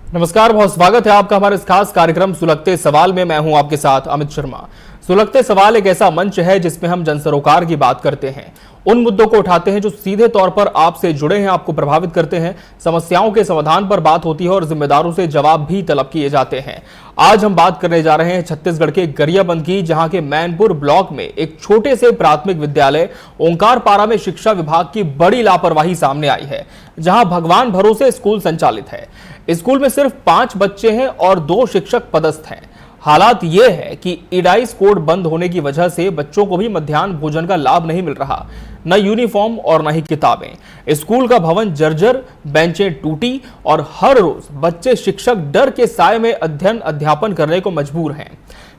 नमस्कार, बहुत स्वागत है आपका हमारे इस खास कार्यक्रम सुलगते सवाल में। मैं हूं आपके साथ अमित शर्मा। सुलगते सवाल एक ऐसा मंच है जिसमें हम जनसरोकार की बात करते हैं, उन मुद्दों को उठाते हैं जो सीधे तौर पर आपसे जुड़े हैं, आपको प्रभावित करते हैं। समस्याओं के समाधान पर बात होती है और जिम्मेदारों से जवाब भी तलब किए जाते हैं। आज हम बात करने जा रहे हैं छत्तीसगढ़ के गरियाबंद की, जहां के मैनपुर ब्लॉक में एक छोटे से प्राथमिक विद्यालय ओंकारपारा में शिक्षा विभाग की बड़ी लापरवाही सामने आई है। जहां भगवान भरोसे स्कूल संचालित है, स्कूल में सिर्फ 5 बच्चे हैं और 2 शिक्षक पदस्थ हैं। हालात यह है कि ईडाइस कोड बंद होने की वजह से बच्चों को भी मध्याह्न भोजन का लाभ नहीं मिल रहा, न यूनिफॉर्म और न ही किताबें। स्कूल का भवन जर्जर, बेंचें टूटी और हर रोज बच्चे शिक्षक डर के साए में अध्ययन अध्यापन करने को मजबूर हैं।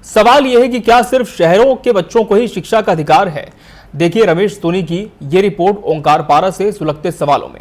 सवाल यह है कि क्या सिर्फ शहरों के बच्चों को ही शिक्षा का अधिकार है? देखिए रमेश सोनी की ये रिपोर्ट ओंकारपारा से सुलगते सवालों में।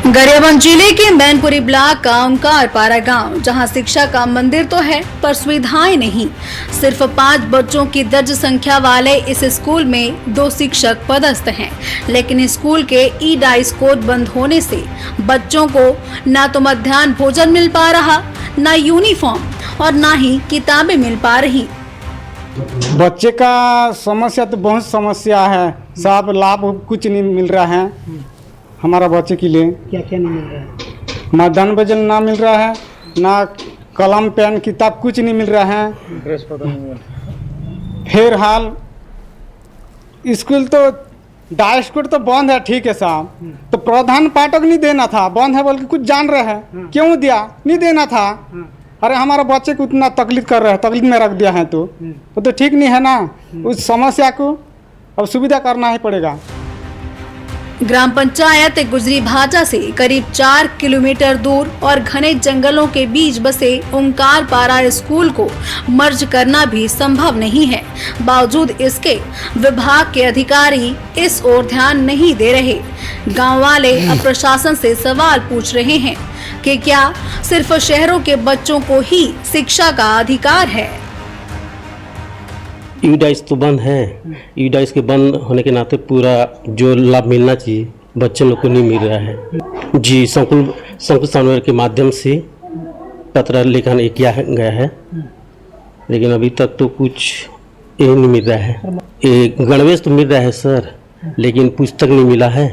गरियाबंद जिले के मैनपुरी ब्लॉक का ओंकारपारा गांव, जहां शिक्षा का मंदिर तो है पर सुविधाएं नहीं। सिर्फ 5 बच्चों की दर्ज संख्या वाले इस स्कूल में 2 शिक्षक पदस्थ हैं, लेकिन स्कूल के ईडाइस कोड बंद होने से बच्चों को न तो मध्याह्न भोजन मिल पा रहा, न यूनिफॉर्म और न ही किताबें मिल पा रही। बच्चे का समस्या तो बहुत समस्या है साहब, लाभ कुछ नहीं मिल रहा है हमारा बच्चे के लिए। क्या क्या नहीं मिल रहा है? मध्याह्न भोजन ना मिल रहा है, ना कलम पेन किताब कुछ नहीं मिल रहा है। ड्रेस पता नहीं मिल रहा। फिर हाल स्कूल तो डाइस कोड तो बंद है, ठीक है साहब, तो प्रधान पाठक नहीं देना था, बंद है बोल के कुछ जान रहे हैं, क्यों दिया? नहीं देना था। अरे हमारा बच्चे को इतना तकलीफ कर रहे हैं, तकलीफ में रख दिया है तो वो तो ठीक नहीं है ना। उस समस्या को अब सुविधा करना ही पड़ेगा। ग्राम पंचायत गुजरी भाटा से करीब 4 किलोमीटर दूर और घने जंगलों के बीच बसे ओंकारपारा स्कूल को मर्ज करना भी संभव नहीं है। बावजूद इसके विभाग के अधिकारी इस ओर ध्यान नहीं दे रहे। गांव वाले अब प्रशासन से सवाल पूछ रहे हैं कि क्या सिर्फ शहरों के बच्चों को ही शिक्षा का अधिकार है? ईडाइस तो बंद है। ईडाइस के बंद होने के नाते पूरा जो लाभ मिलना चाहिए बच्चों लोग को नहीं मिल रहा है। जी संकुल समन्वय के माध्यम से पत्र लिखन किया गया है, लेकिन अभी तक तो कुछ ये नहीं मिल रहा है। एक गणवेश तो मिल रहा है सर, लेकिन पुस्तक नहीं मिला है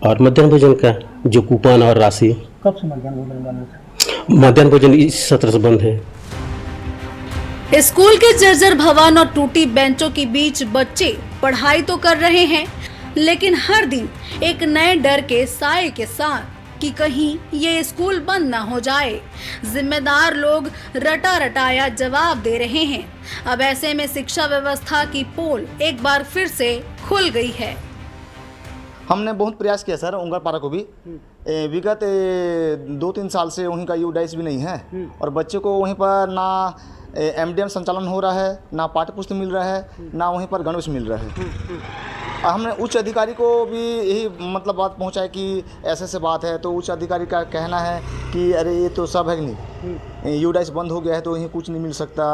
और मध्याह्न भोजन का जो कूपन और राशि। कब से मध्याह्न भोजन बंद है? मध्याह्न भोजन इस सत्र से बंद है। स्कूल के जर्जर भवन और टूटी बेंचों के बीच बच्चे पढ़ाई तो कर रहे हैं, लेकिन हर दिन एक नए डर के साए के साथ कि कहीं ये स्कूल बंद ना हो जाए। जिम्मेदार लोग रटा रटाया जवाब दे रहे हैं। अब ऐसे में शिक्षा व्यवस्था की पोल एक बार फिर से खुल गई है। हमने बहुत प्रयास किया सर, ओंकारपारा को भी विगत 2-3 साल से वहीं का ईडाइस भी नहीं है और बच्चे को वहीं पर ना एमडीएम संचालन हो रहा है, ना पाठ्य पुस्तक मिल रहा है, ना वहीं पर गणवेश मिल रहा है। हमने उच्च अधिकारी को भी यही मतलब बात पहुंचाई कि ऐसे बात है, तो उच्च अधिकारी का कहना है कि अरे ये तो सब है नहीं, ईडाइस बंद हो गया है तो यहीं कुछ नहीं मिल सकता,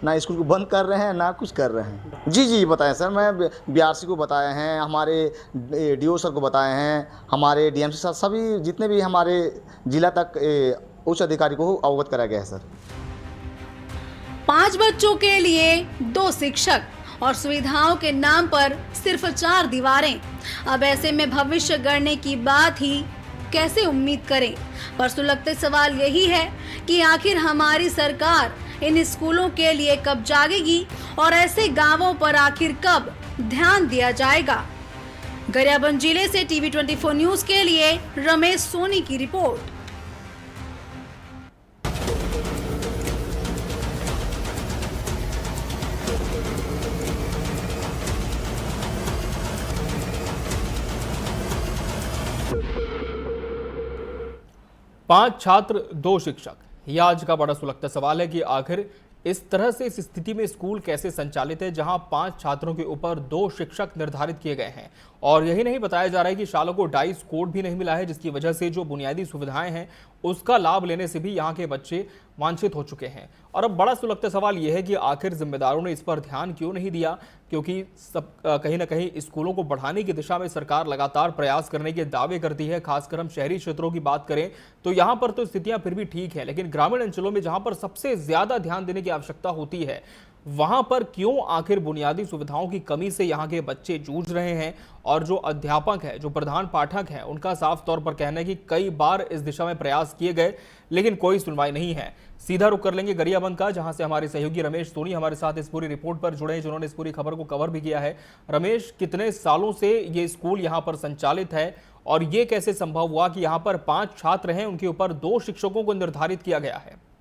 ना स्कूल को बंद कर रहे हैं ना कुछ कर रहे हैं। जी बताएं सर, मैं बीआरसी को बताए हैं, हमारे डीओ सर को बताए हैं, हमारे डीएमसी सर, सभी जितने भी हमारे जिला तक उच्च अधिकारी को अवगत कराया गया है सर। 5 बच्चों के लिए 2 शिक्षक और सुविधाओं के नाम पर सिर्फ 4 दीवारें। अब ऐसे में भविष्य गढ़ने की बात ही कैसे उम्मीद करें? पर सुलगते सवाल यही है कि आखिर हमारी सरकार इन स्कूलों के लिए कब जागेगी और ऐसे गांवों पर आखिर कब ध्यान दिया जाएगा? गरियाबंद जिले से टीवी 24 न्यूज के लिए रमेश सोनी की रिपोर्ट। पांच छात्र 2 शिक्षक, यह आज का बड़ा सुलगता सवाल है कि आखिर इस तरह से इस स्थिति में स्कूल कैसे संचालित है जहां 5 छात्रों के ऊपर 2 शिक्षक निर्धारित किए गए हैं। और यही नहीं बताया जा रहा है कि शालों को डाइस कोड भी नहीं मिला है, जिसकी वजह से जो बुनियादी सुविधाएं हैं उसका लाभ लेने से भी यहाँ के बच्चे वांछित हो चुके हैं। और अब बड़ा सुलगता सवाल यह है कि आखिर जिम्मेदारों ने इस पर ध्यान क्यों नहीं दिया, क्योंकि सब कहीं ना कहीं स्कूलों को बढ़ाने की दिशा में सरकार लगातार प्रयास करने के दावे करती है। खासकर हम शहरी क्षेत्रों की बात करें तो यहाँ पर तो स्थितियां फिर भी ठीक है, लेकिन ग्रामीण अंचलों में जहां पर सबसे ज्यादा ध्यान देने की आवश्यकता होती है वहां पर क्यों आखिर बुनियादी सुविधाओं की कमी से यहाँ के बच्चे जूझ रहे हैं। और जो अध्यापक है, जो प्रधान पाठक है, उनका साफ तौर पर कहना है कि कई बार इस दिशा में प्रयास किए गए लेकिन कोई सुनवाई नहीं है। सीधा रुख कर लेंगे गरियाबंद का, जहां से हमारे सहयोगी रमेश सोनी हमारे साथ इस पूरी रिपोर्ट पर जुड़े हैं, जिन्होंने इस पूरी खबर को कवर भी किया है। रमेश, कितने सालों से ये स्कूल यहाँ पर संचालित है और ये कैसे संभव हुआ कि यहाँ पर 5 छात्र हैं, उनके ऊपर 2 शिक्षकों को निर्धारित किया गया है?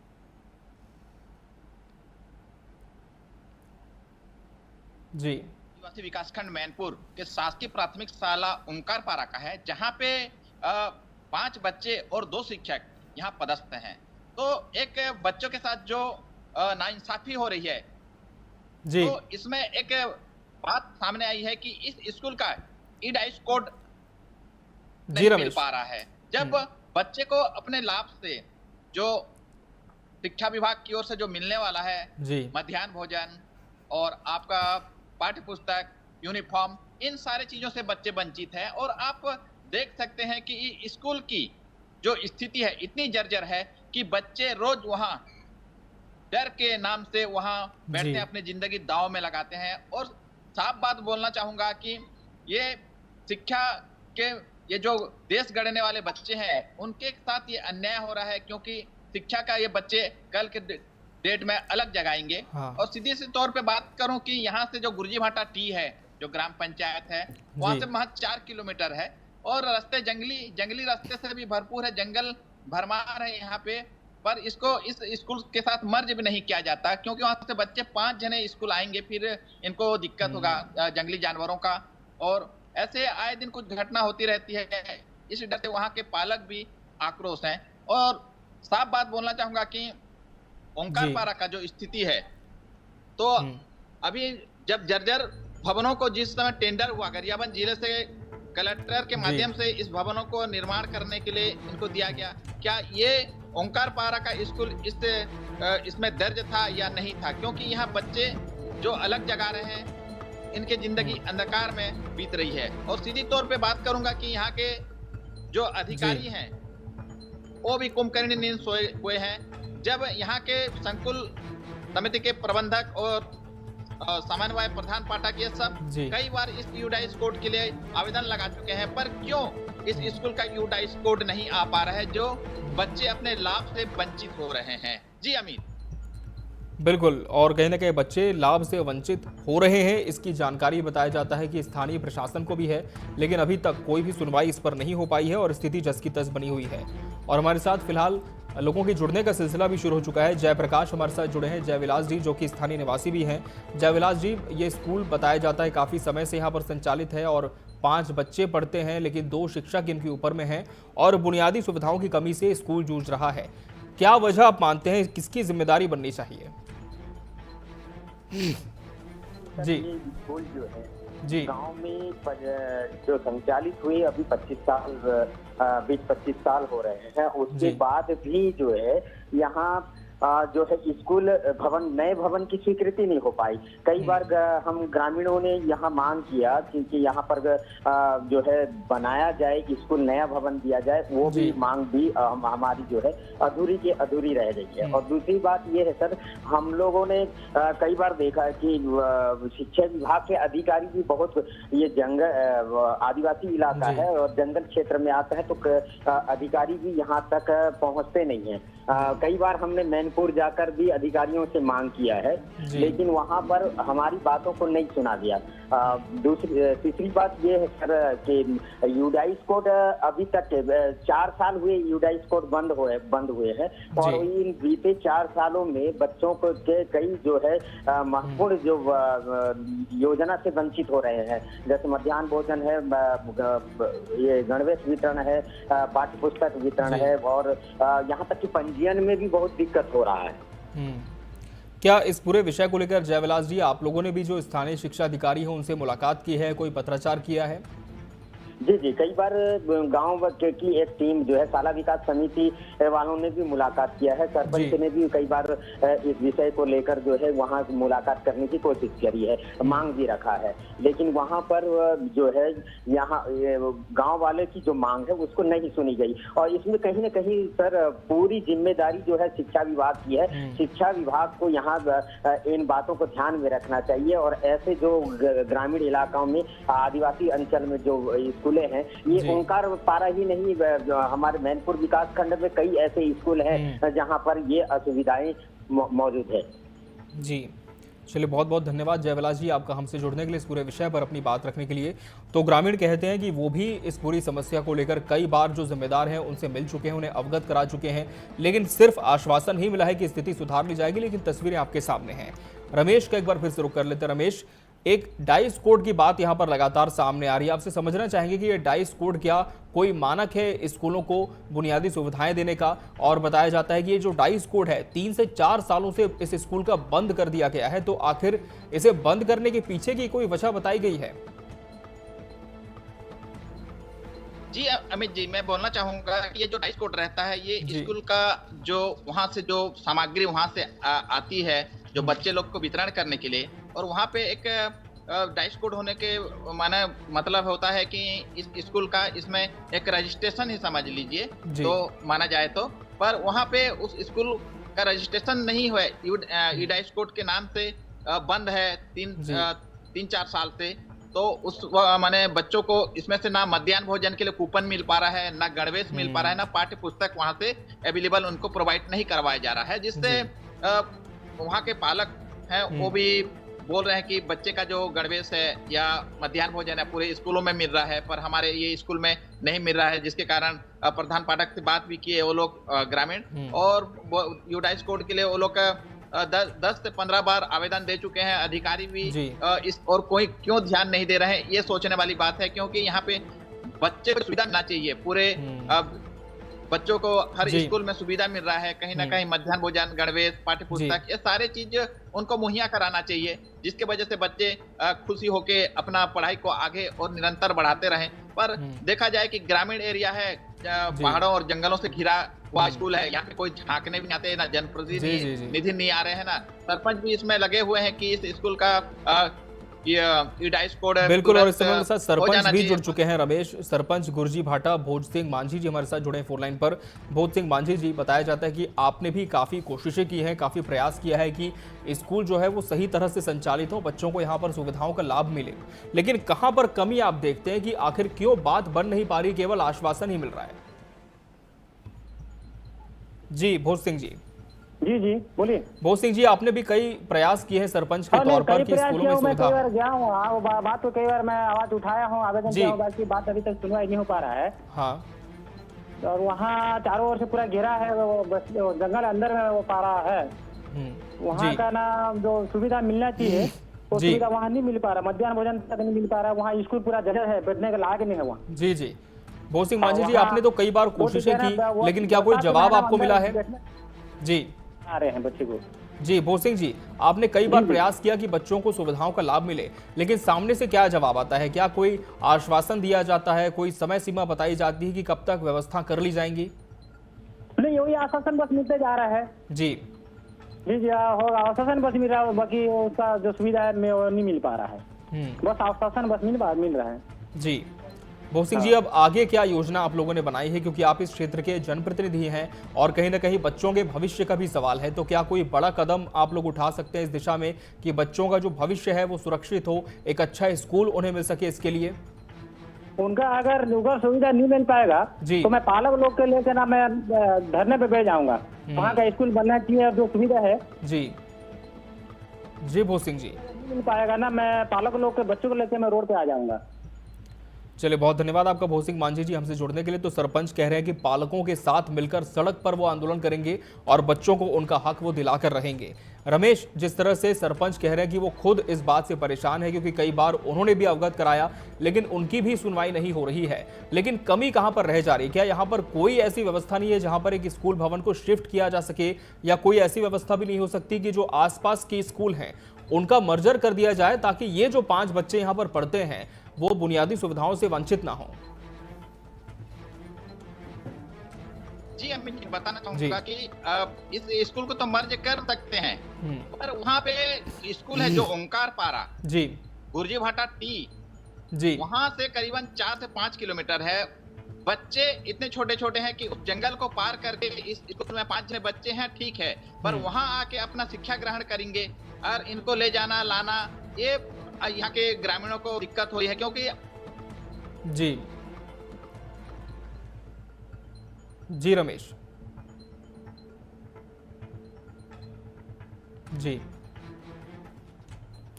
जी, आदिवासी विकासखंड मैनपुर के शासकीय प्राथमिक शाला ओंकार पारा का है, जहां पे 5 बच्चे और 2 शिक्षक यहां पदस्थ हैं। तो एक बच्चों के साथ जो नाइंसाफी हो रही है जी, तो इसमें एक बात सामने आई है कि इस स्कूल का ई-डाइस कोड जी नहीं मिल रमेश, पा रहा है। जब बच्चे को अपने लाभ से जो शिक्षा विभाग की ओर से जो मिलने वाला है, जी, मध्याह्न भोजन और आपका पाठ्य पुस्तक, यूनिफॉर्म, इन सारे चीजों से बच्चे वंचित हैं। और आप देख सकते हैं कि स्कूल की जो स्थिति है इतनी जर्जर है कि बच्चे रोज वहां डर के नाम से वहां बैठते हैं, अपनी जिंदगी दांव में लगाते हैं। और साफ बात बोलना चाहूंगा कि ये शिक्षा के ये जो देश गढ़ने वाले बच्चे हैं उनके साथ ये अन्याय हो रहा है, क्योंकि शिक्षा का ये बच्चे कल के डेट में अलग जगाएंगे। हाँ। और सीधे से तौर पे बात करूं कि यहाँ से जो गुरजी भाटा टी है, जो ग्राम पंचायत है, वहां से महज 4 किलोमीटर है और रास्ते जंगली रास्ते से भी भरपूर है, जंगल भरमार है यहाँ पे। पर इसको इस स्कूल के साथ मर्ज भी नहीं किया जाता, क्योंकि वहां से बच्चे 5 जने स्कूल आएंगे, फिर इनको दिक्कत होगा जंगली जानवरों का। और ऐसे आए दिन कुछ घटना होती रहती है, इस डर से वहां के पालक भी आक्रोश हैं। और साफ बात बोलना चाहूंगा कि ओंकार पारा का जो स्थिति है, तो अभी जब जर्जर भवनों को जिस समय टेंडर हुआ गरियाबंद जिले से कलेक्टर के माध्यम से इस भवनों को निर्माण करने के लिए इनको दिया गया, क्या ये ओंकार पारा का स्कूल इसमें दर्ज था या नहीं था? क्योंकि यहाँ बच्चे जो अलग जगा रहे हैं, इनके जिंदगी अंधकार में बीत रही है। और सीधी तौर पे बात करूंगा कि यहाँ के जो अधिकारी हैं वो भी कुंभकर्ण नींद सोए हुए हैं। जब यहाँ के संकुल समिति के प्रबंधक और समन्वय प्रधान पाठक ये सब कई बार इस यूडाइस कोड के लिए आवेदन लगा चुके हैं, पर क्यों इस स्कूल का यूडाइस कोड नहीं आ पा रहा है, जो बच्चे अपने लाभ से वंचित हो रहे हैं? जी अमित। बिल्कुल, और कहीं ना कहीं बच्चे लाभ से वंचित हो रहे हैं, इसकी जानकारी बताया जाता है कि स्थानीय प्रशासन को भी है, लेकिन अभी तक कोई भी सुनवाई इस पर नहीं हो पाई है और स्थिति जस की तस बनी हुई है। और हमारे साथ फिलहाल लोगों के जुड़ने का सिलसिला भी शुरू हो चुका है। जयप्रकाश हमारे साथ जुड़े हैं, जयविलास जी, जो कि स्थानीय निवासी भी हैं। जयविलास जी, ये स्कूल बताया जाता है काफ़ी समय से यहाँ पर संचालित है और 5 बच्चे पढ़ते हैं, लेकिन 2 शिक्षक इनके ऊपर में हैं और बुनियादी सुविधाओं की कमी से स्कूल जूझ रहा है। क्या वजह आप मानते हैं, किसकी जिम्मेदारी बननी चाहिए? जी, स्कूल जो है जी, गांव में जो संचालित हुए अभी 20-25 साल हो रहे हैं, उसके बाद भी जो है यहाँ जो है स्कूल भवन, नए भवन की स्वीकृति नहीं हो पाई। कई बार हम ग्रामीणों ने यहाँ मांग किया कि यहाँ पर जो है बनाया जाए, स्कूल नया भवन दिया जाए, वो भी मांग भी हमारी जो है अधूरी की अधूरी रह गई है। और दूसरी बात ये है सर, हम लोगों ने कई बार देखा कि शिक्षा विभाग के अधिकारी भी बहुत, ये जंगल आदिवासी इलाका है और जंगल क्षेत्र में आता है, तो अधिकारी भी यहाँ तक पहुँचते नहीं है। कई बार हमने मैनपुर जाकर भी अधिकारियों से मांग किया है, लेकिन वहां पर हमारी बातों को नहीं सुना गया। तीसरी बात ये है सर कि यूडाइस कोड अभी तक 4 साल हुए यूडाइस कोड बंद हुए हैं और इन बीते 4 सालों में बच्चों को के कई जो है महत्वपूर्ण जो योजना से वंचित हो रहे हैं, जैसे मध्याह्न भोजन है, ये गणवेश वितरण है, पाठ्य पुस्तक वितरण है, और यहाँ तक कि पंजीयन में भी बहुत दिक्कत हो रहा है। क्या इस पूरे विषय को लेकर जयविलास जी आप लोगों ने भी जो स्थानीय शिक्षा अधिकारी है उनसे मुलाकात की है, कोई पत्राचार किया है? जी जी, कई बार गांव की एक टीम जो है शाला विकास समिति वालों ने भी मुलाकात किया है। सरपंच ने भी कई बार इस विषय को लेकर जो है वहां मुलाकात करने की कोशिश करी है, मांग भी रखा है, लेकिन वहां पर जो है यहाँ गांव वाले की जो मांग है उसको नहीं सुनी गई। और इसमें कहीं न कहीं सर पूरी जिम्मेदारी जो है शिक्षा विभाग की है। शिक्षा विभाग को यहाँ इन बातों को ध्यान में रखना चाहिए और ऐसे जो ग्रामीण इलाकों में आदिवासी अंचल में जो स्कूलें हैं ये ओंकार पारा ही नहीं, हमारे मैनपुर विकास खंड में कई ऐसे स्कूल हैं जहां पर ये असुविधाएं मौजूद है। जी चलिए, बहुत बहुत धन्यवाद जयविलास जी आपका हमसे जुड़ने के लिए, इस पूरे विषय पर अपनी बात रखने के लिए। तो ग्रामीण कहते हैं कि वो भी इस पूरी समस्या को लेकर कई बार जो जिम्मेदार हैं उनसे मिल चुके हैं, उन्हें अवगत करा चुके हैं, लेकिन सिर्फ आश्वासन ही मिला है कि स्थिति सुधार ली जाएगी, लेकिन तस्वीरें आपके सामने हैं। रमेश का एक बार फिर से रुख कर लेते हैं। रमेश, एक डाइस कोड की बात यहाँ पर लगातार सामने आ रही है, आपसे समझना चाहेंगे कि ये डाइस कोड क्या कोई मानक है स्कूलों को बुनियादी सुविधाएं देने का? और बताया जाता है कि ये जो डाइस कोड है 3 से 4 सालों से इस स्कूल का बंद कर दिया गया है, तो आखिर इसे बंद करने के पीछे की कोई वजह बताई गई है? जी अमित जी, मैं बोलना चाहूंगा कि ये जो डाइस कोड रहता है ये स्कूल का जो वहां से जो सामग्री वहां से आती है जो बच्चे लोग को वितरण करने के लिए, और वहाँ पे एक डाइस कोड होने के माने मतलब होता है कि इस स्कूल का इसमें एक रजिस्ट्रेशन ही समझ लीजिए तो माना जाए तो, पर वहाँ पे उस स्कूल का रजिस्ट्रेशन नहीं हुआ, ई डाइस कोड के नाम से बंद है 3-4 साल से। तो उस माने बच्चों को इसमें से ना मध्याह्न भोजन के लिए कूपन मिल पा रहा है, ना गणवेश मिल पा रहा है, ना पाठ्य पुस्तक वहाँ से अवेलेबल उनको प्रोवाइड नहीं करवाया जा रहा है, जिससे वहाँ के पालक हैं वो भी बोल रहे हैं कि बच्चे का जो गणवेश है या मध्याह्न भोजन है पूरे स्कूलों में मिल रहा है, पर हमारे ये स्कूल में नहीं मिल रहा है, जिसके कारण प्रधान पाठक से बात भी किए वो लोग ग्रामीण, और यूडाइस कोड के लिए वो लोग 10 से 15 बार आवेदन दे चुके हैं। अधिकारी भी इस और कोई क्यों ध्यान नहीं दे रहे हैं, ये सोचने वाली बात है, क्योंकि यहाँ पे बच्चे को सुविधा मिलना चाहिए। पूरे बच्चों को हर स्कूल में सुविधा मिल रहा है, कहीं ना कहीं मध्याह्न भोजन, गणवेश, पाठ्य पुस्तक, ये सारे चीज उनको मुहैया कराना चाहिए, जिसके वजह से बच्चे खुशी होके अपना पढ़ाई को आगे और निरंतर बढ़ाते रहें। पर देखा जाए कि ग्रामीण एरिया है, पहाड़ों और जंगलों से घिरा हुआ स्कूल है, यहाँ पे कोई झांकने भी नहीं आते, ना जनप्रतिनिधि नहीं आ रहे हैं, ना सरपंच भी इसमें लगे हुए हैं कि इस स्कूल का बिल्कुल। और इस समय हमारे साथ सरपंच भी जुड़ चुके हैं रमेश, सरपंच गुरजी भाटा भोज सिंह मांझी जी हमारे साथ जुड़े हैं फोन लाइन पर। भोज सिंह मांझी जी, बताया जाता है कि आपने भी काफी कोशिशें की हैं, काफी प्रयास किया है कि स्कूल जो है वो सही तरह से संचालित हो, बच्चों को यहाँ पर सुविधाओं का लाभ मिले, लेकिन कहाँ पर कमी आप देखते हैं कि आखिर क्यों बात बन नहीं पा रही, केवल आश्वासन ही मिल रहा है? जी भोज सिंह जी। जी जी बोलिए। भोज सिंह जी, आपने भी कई प्रयास किए हैं सरपंच के तौर पर कि स्कूलों में सुविधा। कई बार गया हूँ, वो बात तो कई बार मैं आवाज उठाया हूँ, आवेदन किया हूँ, बाकी बात अभी तक सुनवाई नहीं हो पा रहा है। हाँ। और वहाँ चारों ओर से पूरा घेरा है, वो जंगल अंदर में वो पारा है, वहाँ का ना जो सुविधा मिलना चाहिए वो सुविधा वहाँ नहीं मिल पा रहा, मध्याह्न भोजन तक नहीं मिल पा रहा, वहाँ स्कूल पूरा जगह है, बैठने का लायक नहीं है वहाँ। जी जी भोज सिंह मांझी जी, आपने तो कई बार कोशिशें की, लेकिन क्या कोई जवाब आपको मिला है? जी आ रहे हैं बच्चे को। जी भोज सिंह जी, आपने कई बार प्रयास किया कि बच्चों को सुविधाओं का लाभ मिले, लेकिन सामने से क्या जवाब आता है? क्या कोई आश्वासन दिया जाता है, कोई समय सीमा बताई जाती है कि कब तक व्यवस्था कर ली जाएंगी? नहीं, वही आश्वासन बस मिलते जा रहा है। जी जी जी होगा, आश्वासन बस मिल रहा है, बाकी उसका जो सुविधा है नहीं मिल पा रहा है, बस आश्वासन बस मिल रहा है। जी भोज सिंह जी, अब आगे क्या योजना आप लोगों ने बनाई है, क्योंकि आप इस क्षेत्र के जनप्रतिनिधि हैं और कहीं ना कहीं बच्चों के भविष्य का भी सवाल है, तो क्या कोई बड़ा कदम आप लोग उठा सकते हैं इस दिशा में कि बच्चों का जो भविष्य है वो सुरक्षित हो, एक अच्छा स्कूल उन्हें मिल सके? इसके लिए उनका अगर सुविधा नहीं मिल पाएगा तो मैं पालक लोग के लेकर ना मैं धरने पे बैठ जाऊंगा, वहाँ का स्कूल बनना चाहिए, जो सुविधा है। जी जी भोज सिंह जी, नहीं मिल पाएगा ना, मैं पालक लोग के बच्चों को लेकर मैं रोड पे आ जाऊंगा। चलिए, बहुत धन्यवाद आपका भोज सिंह मांझी जी हमसे जुड़ने के लिए। तो सरपंच कह रहे हैं कि पालकों के साथ मिलकर सड़क पर वो आंदोलन करेंगे और बच्चों को उनका हक वो दिलाकर रहेंगे। रमेश, जिस तरह से सरपंच कह रहे हैं कि वो खुद इस बात से परेशान है क्योंकि कई बार उन्होंने भी अवगत कराया लेकिन उनकी भी सुनवाई नहीं हो रही है, लेकिन कमी कहां पर रह जा रही है? क्या यहां पर कोई ऐसी व्यवस्था नहीं है जहां पर एक स्कूल भवन को शिफ्ट किया जा सके, या कोई ऐसी व्यवस्था भी नहीं हो सकती कि जो आसपास के स्कूल हैं उनका मर्जर कर दिया जाए ताकि ये जो 5 बच्चे यहां पर पढ़ते हैं वो बुनियादी सुविधाओं से वंचित ना हो? जी अमित जी, बताना चाहूंगा कि इस स्कूल को तो मर्ज कर सकते हैं, पर वहाँ पे स्कूल है जो ओंकार पारा जी, गुरजी भाटा टी जी, वहाँ से करीबन 4 से 5 किलोमीटर है। बच्चे इतने छोटे छोटे हैं कि उस जंगल को पार करके इस स्कूल में 5 बच्चे हैं, ठीक है, पर वहाँ आके अपना शिक्षा ग्रहण करेंगे और इनको ले जाना लाना ये यहाँ के ग्रामीणों को दिक्कत हुई है, क्योंकि जी रमेश जी,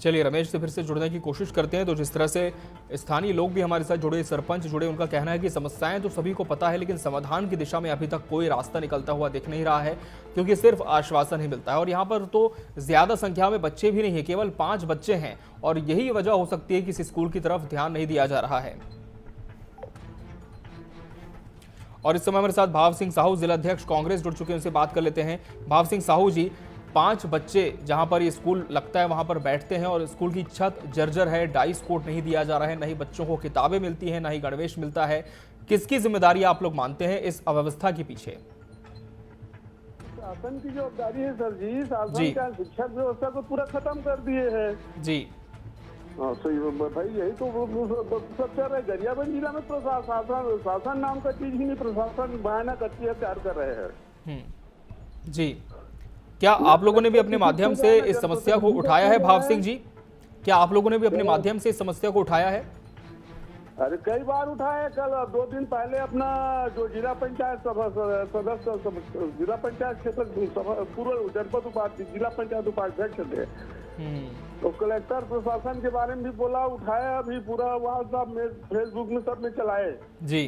चलिए रमेश से फिर से जुड़ने की कोशिश करते हैं। तो जिस तरह से स्थानीय लोग भी हमारे साथ जुड़े, सरपंच जुड़े, उनका कहना है कि समस्याएं तो सभी को पता है लेकिन समाधान की दिशा में अभी तक कोई रास्ता निकलता हुआ दिख नहीं रहा है क्योंकि सिर्फ आश्वासन ही मिलता है। और यहाँ पर तो ज्यादा संख्या में बच्चे भी नहीं है, केवल 5 बच्चे हैं और यही वजह हो सकती है कि इस स्कूल की तरफ ध्यान नहीं दिया जा रहा है। और इस समय हमारे साथ भाव सिंह साहू, जिला अध्यक्ष कांग्रेस, जुड़ चुके हैं, उनसे बात कर लेते हैं। भाव सिंह साहू जी, 5 बच्चे जहां पर ये स्कूल लगता है वहां पर बैठते हैं और स्कूल की छत जर्जर है, डाइस कोड नहीं दिया जा रहा है, नहीं बच्चों को किताबें मिलती हैं, ना ही गणवेश मिलता है। किसकी जिम्मेदारी आप लोग मानते हैं इस अव्यवस्था के पीछे? शासन की जवाबदारी है सर जी। शासन का शिक्षा व्यवस्था को पूरा खत्म कर दिए है जी। सही भाई, यही तो सब चल रहा है। गरियाबंद जिला में शासन नाम का चीज ही नहीं, प्रशासन भयानक अत्याचार कर रहे हैं जी। क्या आप लोगों ने भी अपने माध्यम से इस समस्या को उठाया है? भाव सिंह जी, क्या आप लोगों ने भी अपने माध्यम से इस समस्या को उठाया है? अरे कई बार उठाया। कल 2 दिन पहले अपना जो जिला पंचायत सदस्य, जिला पंचायत क्षेत्र पूर्व जनपद उपाध्यक्ष, जिला पंचायत उपाध्यक्ष थे, तो कलेक्टर प्रशासन के बारे में भी बोला, उठाया, अभी पूरा व्हाट्सएप में, फेसबुक में सब में चलाए जी।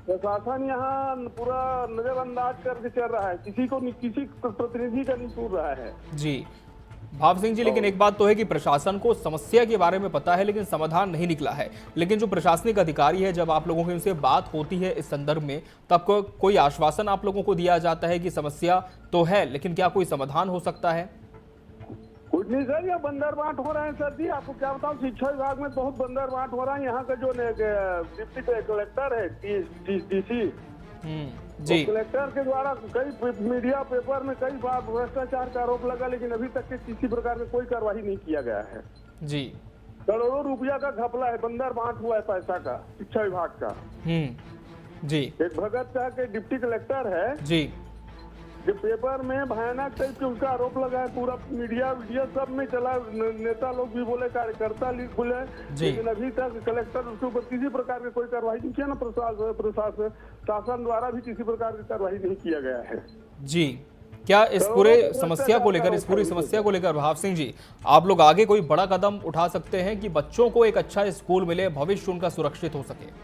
प्रशासन यहाँ पूरा नजरअंदाज करके चल रहा है, किसी प्रतिनिधि का नहीं सुन रहा है जी। भाव सिंह जी, लेकिन एक बात तो है कि प्रशासन को समस्या के बारे में पता है लेकिन समाधान नहीं निकला है। लेकिन जो प्रशासनिक अधिकारी है, जब आप लोगों की उनसे बात होती है इस संदर्भ में, तब कोई आश्वासन आप लोगों को दिया जाता है कि समस्या तो है लेकिन क्या कोई समाधान हो सकता है? कुछ नहीं सर, ये बंदर बांट हो रहे हैं सर जी। आपको क्या बताऊं, शिक्षा विभाग में बहुत बंदर बांट हो रहा है। यहाँ का जो डिप्टी कलेक्टर है, डीसी जी, कलेक्टर के द्वारा कई मीडिया पेपर में कई बार भ्रष्टाचार का आरोप लगा, लेकिन अभी तक के किसी प्रकार में कोई कार्रवाई नहीं किया गया है जी। करोड़ों रुपया का घपला है, बंदर बांट हुआ है पैसा का शिक्षा विभाग का जी। एक भगत शाह के डिप्टी कलेक्टर है जी, जो पेपर में भयानक टाइप के उसका आरोप लगा है, पूरा मीडिया सब में चला, नेता लोग भी बोले, कार्यकर्ता बोले, लेकिन अभी तक कलेक्टर उसके ऊपर किसी प्रकार की कोई कार्रवाई नहीं किया ना, प्रशासन शासन द्वारा भी किसी प्रकार की कार्रवाई नहीं किया गया है जी। क्या इस पूरे समस्या को लेकर, इस पूरी समस्या को लेकर भाव सिंह जी, आप लोग आगे कोई बड़ा कदम उठा सकते हैं कि बच्चों को एक अच्छा स्कूल मिले, भविष्य उनका सुरक्षित हो सके?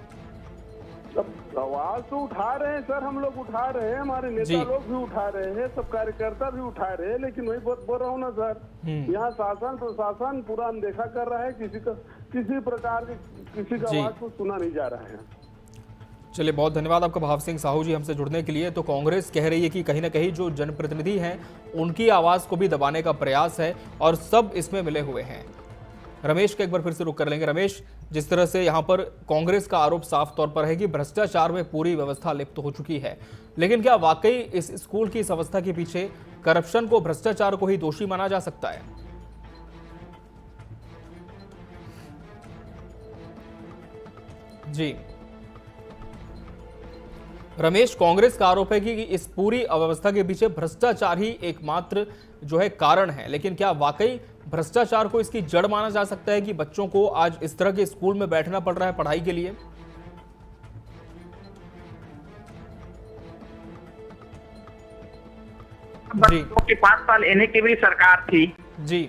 आवाज तो उठा रहे हैं सर, हम लोग उठा रहे हैं, हमारे नेता लोग भी उठा रहे हैं, सब कार्यकर्ता भी उठा रहे हैं, लेकिन वही बोल रहा हूँ ना सर, यहाँ शासन प्रशासन पूरा अनदेखा कर रहा है, किसी प्रकार की किसी का आवाज को सुना नहीं जा रहा है। चलिए, बहुत धन्यवाद आपका भाव सिंह साहू जी हमसे जुड़ने के लिए। तो कांग्रेस कह रही है कि कहीं ना कहीं जो जनप्रतिनिधि हैं उनकी आवाज को भी दबाने का प्रयास है और सब इसमें मिले हुए हैं। रमेश का एक बार फिर से रुक कर लेंगे। रमेश, जिस तरह से यहाँ पर कांग्रेस का आरोप साफ तौर पर है कि भ्रष्टाचार में पूरी व्यवस्था लिप्त हो चुकी है, लेकिन क्या वाकई इस स्कूल की इस अवस्था के पीछे करप्शन को, भ्रष्टाचार को ही दोषी माना जा सकता है? जी रमेश, कांग्रेस का आरोप है कि इस पूरी अव्यवस्था के पीछे भ्रष्टाचार ही एकमात्र जो है कारण है, लेकिन क्या वाकई भ्रष्टाचार को इसकी जड़ माना जा सकता है कि बच्चों को आज इस तरह के स्कूल में बैठना पड़ रहा है पढ़ाई के लिए? बच्चों की 5 साल इन्हीं की भी सरकार थी जी,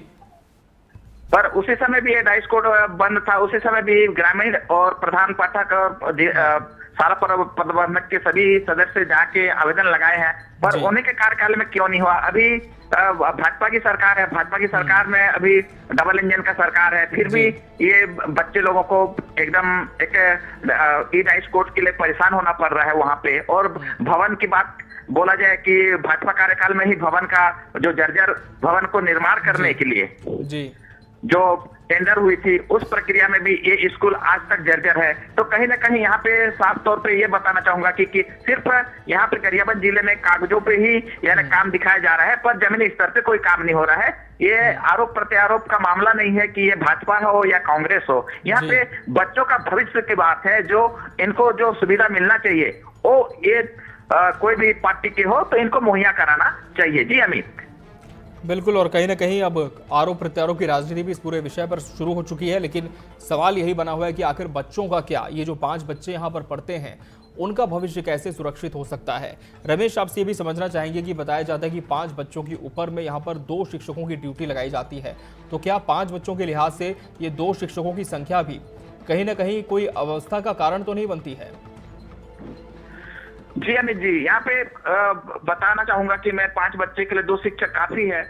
पर उसी समय भी ये डाइस कोड बंद था, उसी समय भी ग्रामीण और प्रधान पाठक सारा प्रबंधक के सभी सदस्य जाके आवेदन लगाए हैं, पर उन्हीं के कार्यकाल में क्यों नहीं हुआ। अभी भाजपा की सरकार है, भाजपा की सरकार में अभी डबल इंजन का सरकार है, फिर भी ये बच्चे लोगों को एकदम एक ई-डाइस कोर्ट के लिए परेशान होना पड़ रहा है वहां पे। और भवन की बात बोला जाए कि भाजपा कार्यकाल में ही भवन का जो जर्जर भवन को निर्माण करने के लिए जो टेंडर हुई थी, उस प्रक्रिया में भी ये स्कूल आज तक जर्जर है। तो कहीं ना कहीं यहाँ पे साफ तौर पे ये बताना चाहूंगा कि सिर्फ यहाँ पे गरियाबंद जिले में कागजों पे ही यानी काम दिखाया जा रहा है, पर जमीनी स्तर पे कोई काम नहीं हो रहा है। ये आरोप प्रत्यारोप का मामला नहीं है कि ये भाजपा हो या कांग्रेस हो, यहाँ पे बच्चों का भविष्य की बात है। जो इनको जो सुविधा मिलना चाहिए वो ये कोई भी पार्टी के हो तो इनको मुहैया कराना चाहिए। जी अमित। बिल्कुल, और कहीं ना कहीं अब आरोप प्रत्यारोप की राजनीति भी इस पूरे विषय पर शुरू हो चुकी है, लेकिन सवाल यही बना हुआ है कि आखिर बच्चों का क्या, ये जो 5 बच्चे यहाँ पर पढ़ते हैं उनका भविष्य कैसे सुरक्षित हो सकता है। रमेश, आपसे ये भी समझना चाहेंगे कि बताया जाता है कि 5 बच्चों के ऊपर में यहाँ पर 2 शिक्षकों की ड्यूटी लगाई जाती है, तो क्या 5 बच्चों के लिहाज से ये 2 शिक्षकों की संख्या भी कहीं ना कहीं कोई अवस्था का कारण तो नहीं बनती है? जी अमित जी, यहाँ पे बताना चाहूंगा कि मैं 5 बच्चे के लिए 2 शिक्षक काफी है।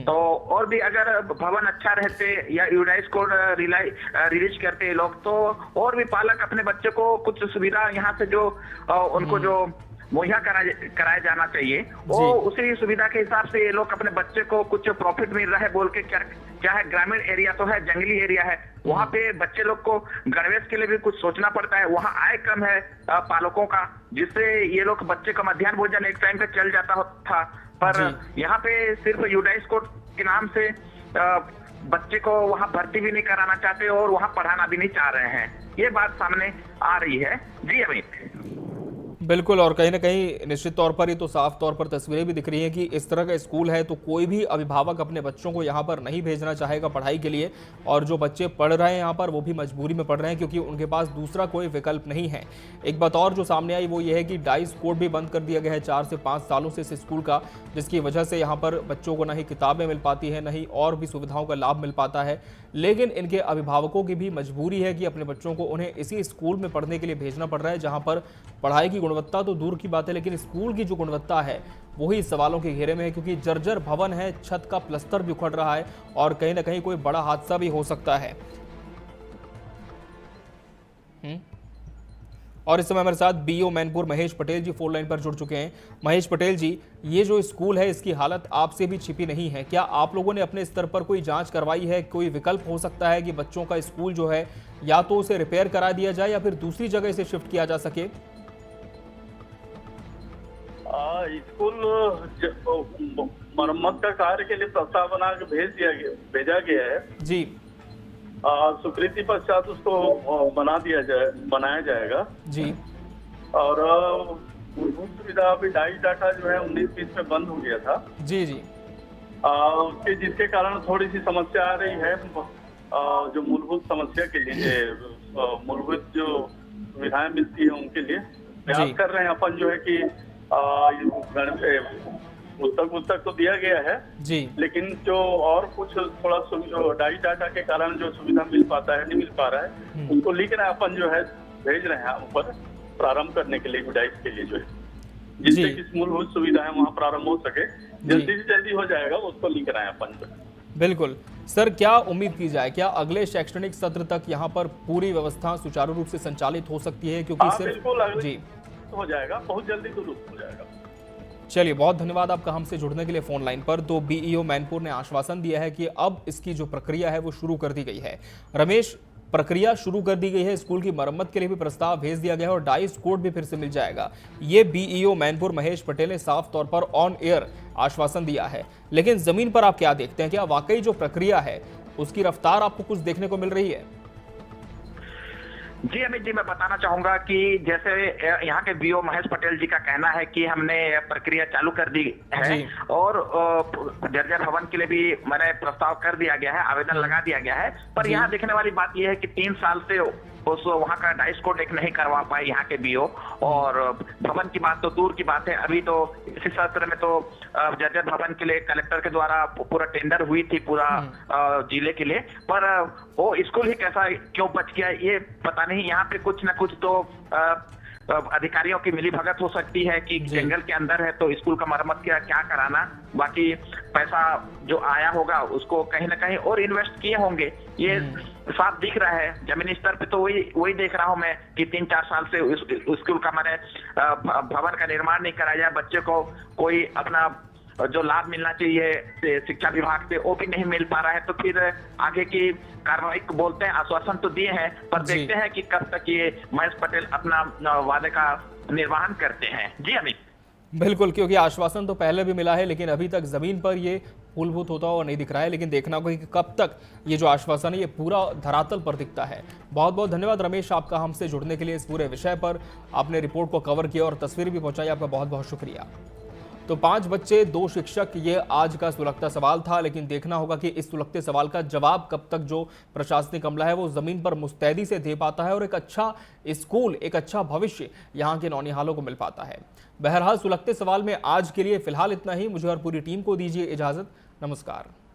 तो और भी अगर भवन अच्छा रहते या यूडाइस को रिलीज करते लोग, तो और भी पालक अपने बच्चे को कुछ सुविधा यहाँ से जो उनको जो मुहैया कराया जाना चाहिए, वो उसी सुविधा के हिसाब से ये लोग अपने बच्चे को कुछ प्रॉफिट मिल रहा है बोल के, क्या है ग्रामीण एरिया तो है, जंगली एरिया है, वहाँ पे बच्चे लोग को गणवेश के लिए भी कुछ सोचना पड़ता है। वहाँ आय कम है पालकों का, जिससे ये लोग बच्चे का मध्याह्न भोजन एक टाइम पे चल जाता था। पर यहाँ पे सिर्फ यूडाइस कोर्ट के नाम से बच्चे को वहाँ भर्ती भी नहीं कराना चाहते और वहाँ पढ़ाना भी नहीं चाह रहे हैं। ये बात सामने आ रही है। जी अमित। बिल्कुल, और कहीं ना कहीं निश्चित तौर पर ये तो साफ तौर पर तस्वीरें भी दिख रही हैं कि इस तरह का स्कूल है तो कोई भी अभिभावक अपने बच्चों को यहाँ पर नहीं भेजना चाहेगा पढ़ाई के लिए, और जो बच्चे पढ़ रहे हैं यहाँ पर वो भी मजबूरी में पढ़ रहे हैं क्योंकि उनके पास दूसरा कोई विकल्प नहीं है। एक बात और जो सामने आई वो ये है कि डाइस कोड भी बंद कर दिया गया है 4 से 5 सालों से इस स्कूल का, जिसकी वजह से यहाँ पर बच्चों को न ही किताबें मिल पाती है, न ही और भी सुविधाओं का लाभ मिल पाता है। लेकिन इनके अभिभावकों की भी मजबूरी है कि अपने बच्चों को उन्हें इसी स्कूल में पढ़ने के लिए भेजना पड़ रहा है, जहाँ पर पढ़ाई की गुणवत्ता तो दूर की बात है, लेकिन स्कूल की जो गुणवत्ता है वही सवालों के घेरे में है, क्योंकि जर्जर भवन है, छत का प्लस्तर भी उखड़ रहा है और कहीं ना कहीं कोई बड़ा हादसा भी हो सकता है। और इस समय हमारे साथ बीईओ मैनपुर महेश पटेल जी फोन लाइन पर जुड़ चुके हैं। महेश पटेल जी, ये जो स्कूल है इसकी हालत आपसे भी छिपी नहीं है, क्या आप लोगों ने अपने स्तर पर कोई जांच करवाई है? कोई विकल्प हो सकता है कि बच्चों का स्कूल जो है या तो उसे रिपेयर करा दिया जाए या फिर दूसरी जगह इसे शिफ्ट किया जा सके? स्कूल मरम्मत का कार्य के लिए प्रस्ताव बना के भेजा गया है जी। स्वीकृति पश्चात उसको बनाया जाएगा जी। और मूलभूत सुविधा अभी डाई डाटा जो है 19-20 में बंद हो गया था जी जी। उसके जिसके कारण थोड़ी सी समस्या आ रही है। जो मूलभूत समस्या के लिए मूलभूत जो सुविधाएं मिलती है उनके लिए प्रयास कर रहे हैं अपन, जो है कि पुस्तक तो दिया गया है जी, लेकिन जो और कुछ थोड़ा डाई डाटा के कारण जो सुविधा मिल पाता है नहीं मिल पा रहा है, उनको लिख रहे हैं अपन, जो है भेज रहे हैं ऊपर प्रारंभ करने के लिए डाइस के लिए, जो है जिससे कि मूलभूत सुविधा है वहाँ प्रारंभ हो सके, जल्दी से जल्दी हो जाएगा, उसको लिख रहे हैं अपन। बिल्कुल सर, क्या उम्मीद की जाए, क्या अगले शैक्षणिक सत्र तक यहाँ पर पूरी व्यवस्था सुचारू रूप से संचालित हो सकती है? क्योंकि सिर्फ जी हो जाएगा, बहुत जल्दी दुरुस्त हो जाएगा। चलिए, बहुत धन्यवाद आपका हमसे जुड़ने के लिए फोन लाइन पर। तो बीईओ मैनपुर ने आश्वासन दिया है कि अब इसकी जो प्रक्रिया है वो शुरू कर दी गई है। रमेश, प्रक्रिया शुरू कर दी गई है, स्कूल की मरम्मत के लिए भी प्रस्ताव भेज दिया गया है और डाइस कोड भी फिर से मिल जाएगा। ये बीईओ मैनपुर महेश पटेल ने साफ तौर पर ऑन एयर आश्वासन दिया है, लेकिन जमीन पर आप क्या देखते हैं? क्या वाकई जो प्रक्रिया है उसकी रफ्तार आपको कुछ देखने को मिल रही है? जी अमित जी, मैं बताना चाहूंगा कि जैसे यहाँ के बीओ महेश पटेल जी का कहना है कि हमने प्रक्रिया चालू कर दी है और जर्जर भवन के लिए भी मैंने प्रस्ताव कर दिया गया है, आवेदन लगा दिया गया है। पर यहाँ देखने वाली बात यह है कि 3 साल से उस वहाँ का डाइस कोड एक नहीं करवा पाए यहाँ के बीओ, और भवन की बात तो दूर की बात है। अभी तो इसी सत्र में तो जर्जर भवन के लिए कलेक्टर के द्वारा पूरा टेंडर हुई थी पूरा जिले के लिए, पर वो स्कूल ही कैसा क्यों बच गया ये पता नहीं। यहाँ पे कुछ ना कुछ तो अधिकारियों की मिलीभगत हो सकती है कि जंगल के अंदर है तो स्कूल का मरम्मत क्या कराना, बाकी पैसा जो आया होगा उसको कहीं ना कहीं और इन्वेस्ट किए होंगे, ये साफ दिख रहा है। जमीनी स्तर पे तो वही देख रहा हूं मैं कि 3-4 साल से स्कूल का मैंने भवन का निर्माण नहीं कराया, बच्चे को कोई अपना जो लाभ मिलना चाहिए शिक्षा विभाग से वो भी नहीं मिल पा रहा है। तो फिर आगे की कार्रवाई को बोलते हैं, आश्वासन तो दिए हैं, पर देखते हैं कि कब तक ये महेश पटेल अपना वादे का निर्वहन करते हैं। जी अमित, बिल्कुल, क्योंकि आश्वासन तो पहले भी मिला है लेकिन अभी तक जमीन पर ये फूलभूत होता हुआ नहीं दिख रहा है, लेकिन देखना होगा कि कब तक ये जो आश्वासन है ये पूरा धरातल पर दिखता है। बहुत बहुत धन्यवाद रमेश आपका हमसे जुड़ने के लिए, इस पूरे विषय पर आपने रिपोर्ट को कवर किया और तस्वीर भी पहुंचाई, आपका बहुत बहुत शुक्रिया। तो 5 बच्चे 2 शिक्षक, ये आज का सुलगता सवाल था, लेकिन देखना होगा कि इस सुलगते सवाल का जवाब कब तक जो प्रशासनिक अमला है वो जमीन पर मुस्तैदी से दे पाता है और एक अच्छा स्कूल, एक अच्छा भविष्य यहाँ के नौनिहालों को मिल पाता है। बहरहाल सुलगते सवाल में आज के लिए फिलहाल इतना ही। मुझे और पूरी टीम को दीजिए इजाजत। नमस्कार।